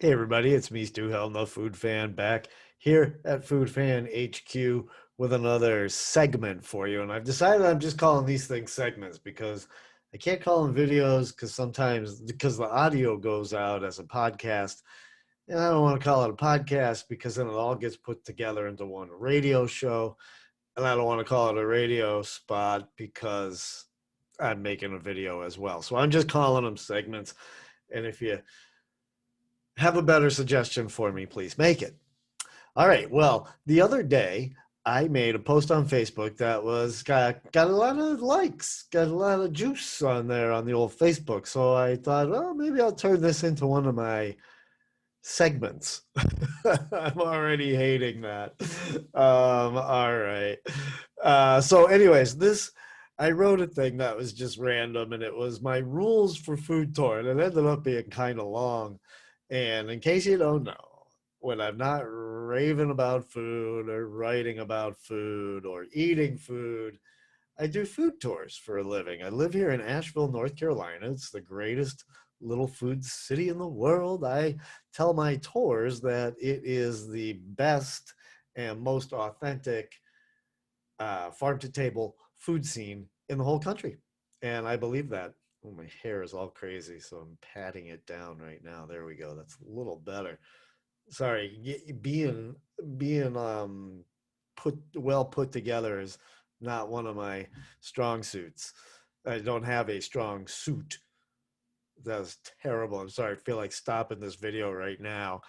Hey everybody, it's me, Stu Helm, the Food Fan, back here at Food Fan HQ with another segment for you. And I've decided I'm just calling these things segments because I can't call them videos because sometimes because the audio goes out as a podcast. And I don't want to call it a podcast because then it all gets put together into one radio show. And I don't want to call it a radio spot because I'm making a video as well. So I'm just calling them segments. And if you have a better suggestion for me, please make it. All right. Well, the other day I made a post on Facebook that was got a lot of likes, got a lot of juice on there on the old Facebook. So I thought, well, maybe I'll turn this into one of my segments. I'm already hating that. All right. So, anyways, this I wrote a thing that was just random, and it was my rules for food tour, and it ended up being kind of long. And in case you don't know, when I'm not raving about food or writing about food or eating food, I do food tours for a living. I live here in Asheville, North Carolina. It's the greatest little food city in the world. I tell my tours that it is the best and most authentic farm to table food scene in the whole country. And I believe that. Oh, my hair is all crazy, so I'm patting it down right now. There we go. That's a little better. Sorry, being put together is not one of my strong suits. I don't have a strong suit. That's terrible. I'm sorry. I feel like stopping this video right now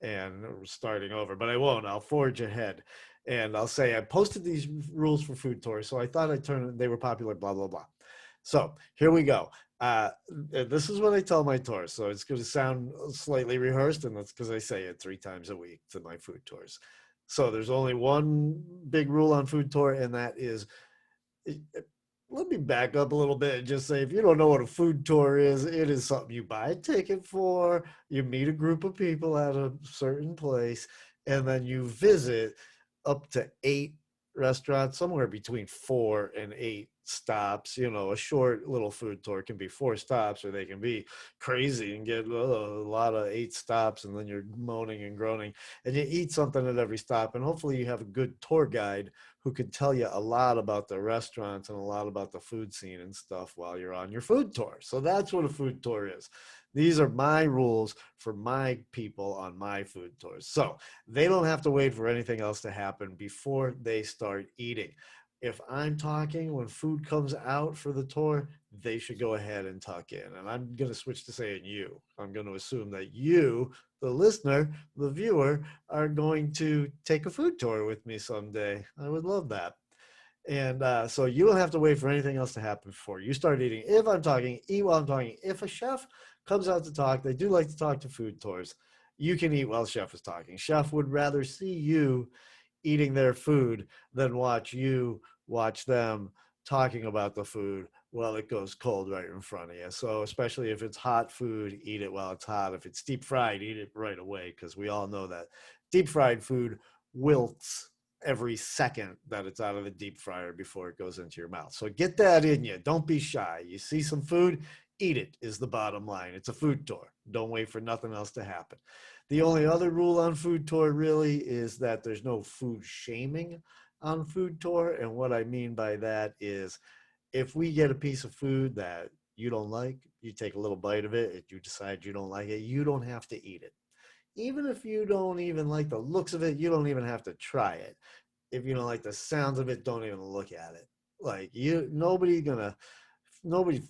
and starting over, but I won't. I'll forge ahead and I'll say I posted these rules for food tours, so I thought I'd turn it. They were popular, blah blah blah. So here we go. This is what I tell my tours. So it's going to sound slightly rehearsed, and that's because I say it 3 times a week to my food tours. So there's only one big rule on food tour, and that is let me back up a little bit and just say if you don't know what a food tour is, it is something you buy a ticket for, you meet a group of people at a certain place, and then you visit up to 8 restaurants, somewhere between 4 and 8 stops. A short little food tour can be 4 stops, or they can be crazy and get a lot of 8 stops, and then you're moaning and groaning. And you eat something at every stop, and hopefully you have a good tour guide who can tell you a lot about the restaurants and a lot about the food scene and stuff while you're on your food tour. So that's what a food tour is. These are my rules for my people on my food tours. So they don't have to wait for anything else to happen before they start eating. If I'm talking when food comes out for the tour, they should go ahead and tuck in. And I'm going to switch to saying you. I'm going to assume that you, the listener, the viewer, are going to take a food tour with me someday. I would love that. And so you don't have to wait for anything else to happen before you start eating. If I'm talking, eat while I'm talking. If a chef comes out to talk, they do like to talk to food tours. You can eat while chef is talking. Chef would rather see you eating their food than watch them talking about the food while it goes cold right in front of you. So especially if it's hot food, eat it while it's hot. If it's deep fried, eat it right away, because we all know that deep fried food wilts every second that it's out of the deep fryer before it goes into your mouth. So get that in you. Don't be shy. You see some food, eat it is the bottom line. It's a food tour. Don't wait for nothing else to happen. The only other rule on food tour really is that there's no food shaming on food tour. And what I mean by that is if we get a piece of food that you don't like, you take a little bite of it, if you decide you don't like it, you don't have to eat it. Even if you don't even like the looks of it, you don't even have to try it. If you don't like the sounds of it, don't even look at it. Like nobody's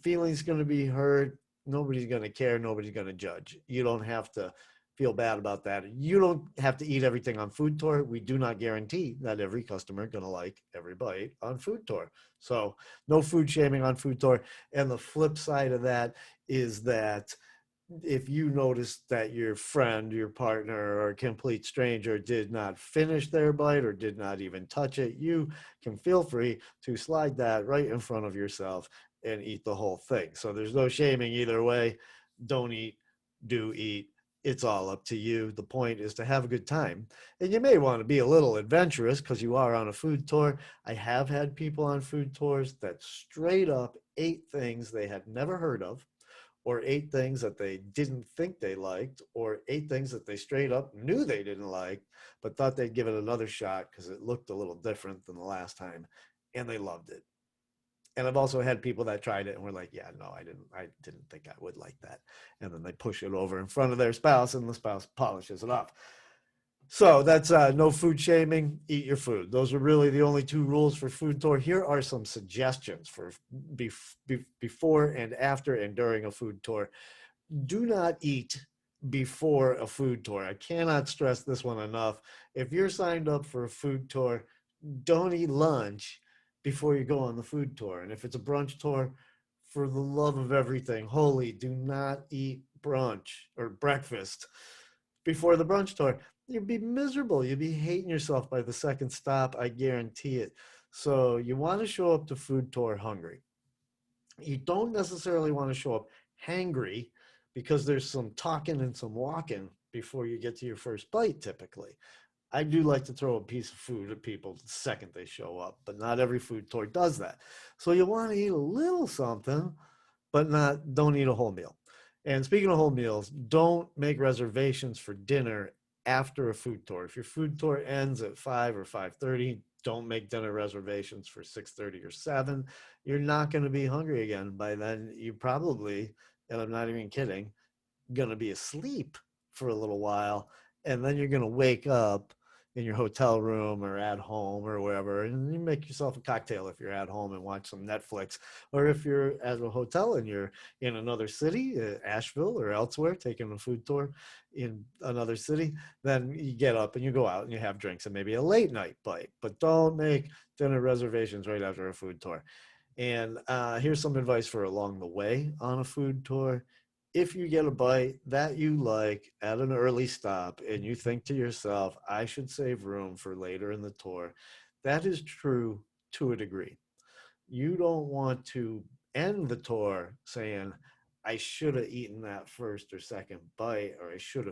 feelings gonna be hurt. Nobody's gonna care. Nobody's gonna judge. You don't have to feel bad about that. You don't have to eat everything on food tour. We do not guarantee that every customer gonna like every bite on food tour. So no food shaming on food tour. And the flip side of that is that if you notice that your friend, your partner, or a complete stranger did not finish their bite or did not even touch it, you can feel free to slide that right in front of yourself and eat the whole thing. So there's no shaming either way. Don't eat, do eat. It's all up to you. The point is to have a good time. And you may want to be a little adventurous because you are on a food tour. I have had people on food tours that straight up ate things they had never heard of or ate things that they didn't think they liked, or ate things that they straight up knew they didn't like, but thought they'd give it another shot because it looked a little different than the last time, and they loved it. And I've also had people that tried it and were like, yeah, no, I didn't think I would like that. And then they push it over in front of their spouse and the spouse polishes it off. So that's no food shaming, eat your food. Those are really the only two rules for food tour. Here are some suggestions for before and after and during a food tour. Do not eat before a food tour. I cannot stress this one enough. If you're signed up for a food tour, don't eat lunch before you go on the food tour. And if it's a brunch tour, for the love of everything holy, do not eat brunch or breakfast before the brunch tour. You'd be miserable. You'd be hating yourself by the second stop. I guarantee it. So you want to show up to food tour hungry. You don't necessarily want to show up hangry because there's some talking and some walking before you get to your first bite typically. I do like to throw a piece of food at people the second they show up, but not every food tour does that. So you want to eat a little something, but don't eat a whole meal. And speaking of whole meals, don't make reservations for dinner after a food tour. If your food tour ends at 5 or 5:30, don't make dinner reservations for 6:30 or 7. You're not going to be hungry again by then. You probably, and I'm not even kidding, going to be asleep for a little while, and then you're going to wake up in your hotel room or at home or wherever, and you make yourself a cocktail if you're at home and watch some Netflix. Or if you're at a hotel and you're in another city, Asheville or elsewhere, taking a food tour in another city, then you get up and you go out and you have drinks and maybe a late night bite. But don't make dinner reservations right after a food tour. And here's some advice for along the way on a food tour. If you get a bite that you like at an early stop and you think to yourself, I should save room for later in the tour, that is true to a degree. You don't want to end the tour saying, I should have eaten that first or second bite, or I should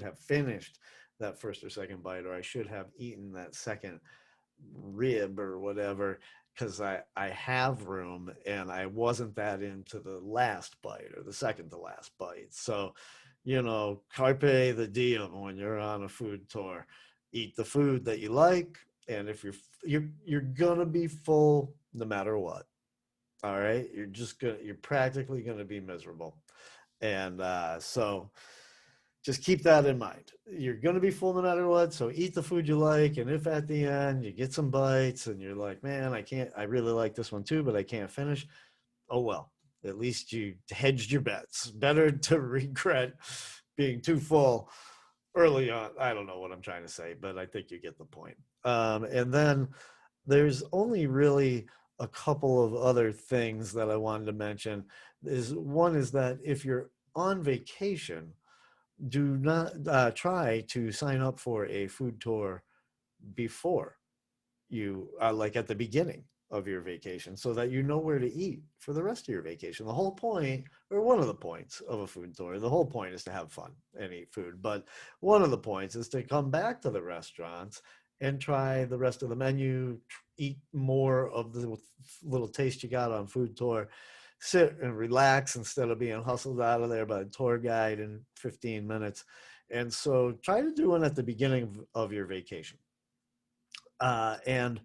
have finished that first or second bite, or I should have eaten that second rib or whatever because I have room and I wasn't that into the last bite or the second to last bite. So, carpe the diem when you're on a food tour. Eat the food that you like, and if you're gonna be full no matter what. All right, you're practically gonna be miserable, and so just keep that in mind. You're going to be full no matter what. So eat the food you like. And if at the end you get some bites and you're like, man, I really like this one too, but I can't finish. Oh, well, at least you hedged your bets. Better to regret being too full early on. I don't know what I'm trying to say, but I think you get the point. And then there's only really a couple of other things that I wanted to mention. One is that if you're on vacation, do not try to sign up for a food tour before you like at the beginning of your vacation so that you know where to eat for the rest of your vacation. The whole point, or one of the points of a food tour, the whole point is to have fun and eat food, but one of the points is to come back to the restaurants and try the rest of the menu, eat more of the little taste you got on food tour, sit and relax instead of being hustled out of there by a tour guide in 15 minutes. And so try to do one at the beginning of your vacation. And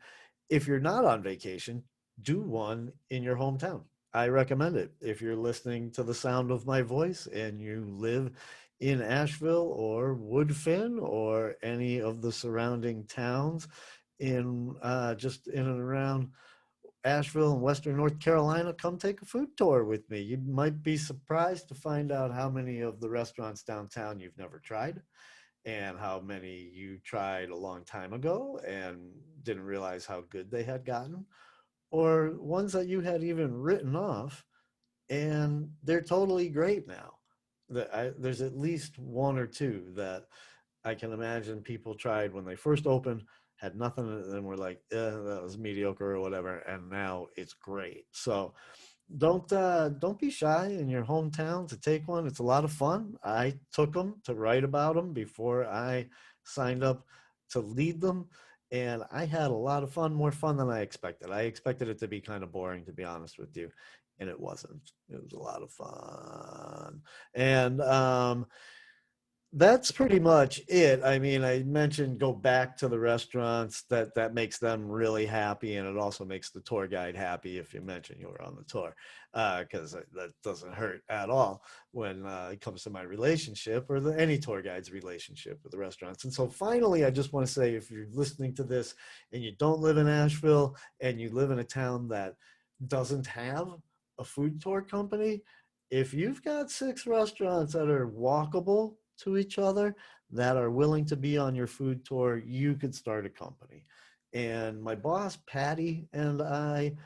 if you're not on vacation, do one in your hometown. I recommend it. If you're listening to the sound of my voice and you live in Asheville or Woodfin or any of the surrounding towns just in and around Asheville and Western North Carolina, come take a food tour with me. You might be surprised to find out how many of the restaurants downtown you've never tried and how many you tried a long time ago and didn't realize how good they had gotten, or ones that you had even written off and they're totally great now. There's at least one or two that I can imagine people tried when they first opened, had nothing, and then were like, that was mediocre or whatever, and now it's great. So don't be shy in your hometown to take one. It's a lot of fun. I took them to write about them before I signed up to lead them, and I had a lot of fun, more fun than I expected. I expected it to be kind of boring, to be honest with you. and it wasn't. It was a lot of fun. And that's pretty much it. I mean, I mentioned go back to the restaurants. That makes them really happy, and it also makes the tour guide happy if you mention you were on the tour, because that doesn't hurt at all when it comes to my relationship or any tour guide's relationship with the restaurants. And so, finally, I just want to say, if you're listening to this and you don't live in Asheville and you live in a town that doesn't have a food tour company, if you've got 6 restaurants that are walkable to each other that are willing to be on your food tour, you could start a company. And my boss, Patty, and I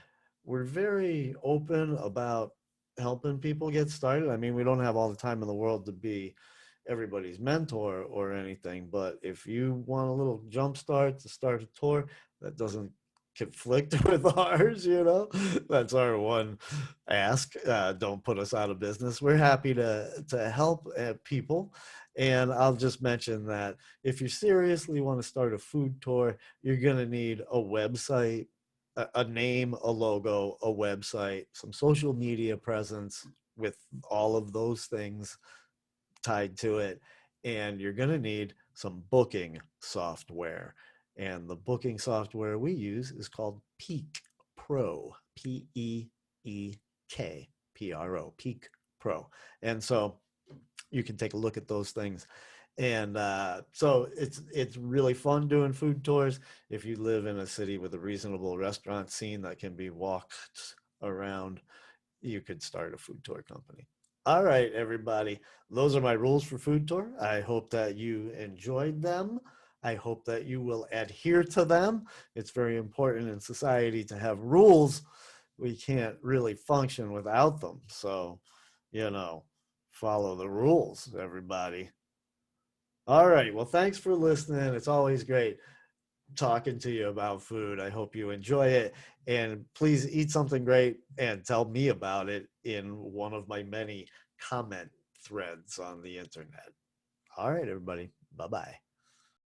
were very open about helping people get started. I mean, we don't have all the time in the world to be everybody's mentor or anything, but if you want a little jump start to start a tour that doesn't conflict with ours, that's our one ask. Don't put us out of business. We're happy to help people. And I'll just mention that if you seriously want to start a food tour, you're going to need a website, a name, a logo, a website, some social media presence with all of those things tied to it. And you're going to need some booking software. And the booking software we use is called Peak Pro, Peek Pro, Peak Pro. And so you can take a look at those things. And so it's really fun doing food tours. If you live in a city with a reasonable restaurant scene that can be walked around, you could start a food tour company. All right, everybody. Those are my rules for food tour. I hope that you enjoyed them. I hope that you will adhere to them. It's very important in society to have rules. We can't really function without them. So, you know, follow the rules, everybody. All right. Well, thanks for listening. It's always great talking to you about food. I hope you enjoy it. And please eat something great and tell me about it in one of my many comment threads on the internet. All right, everybody. Bye bye.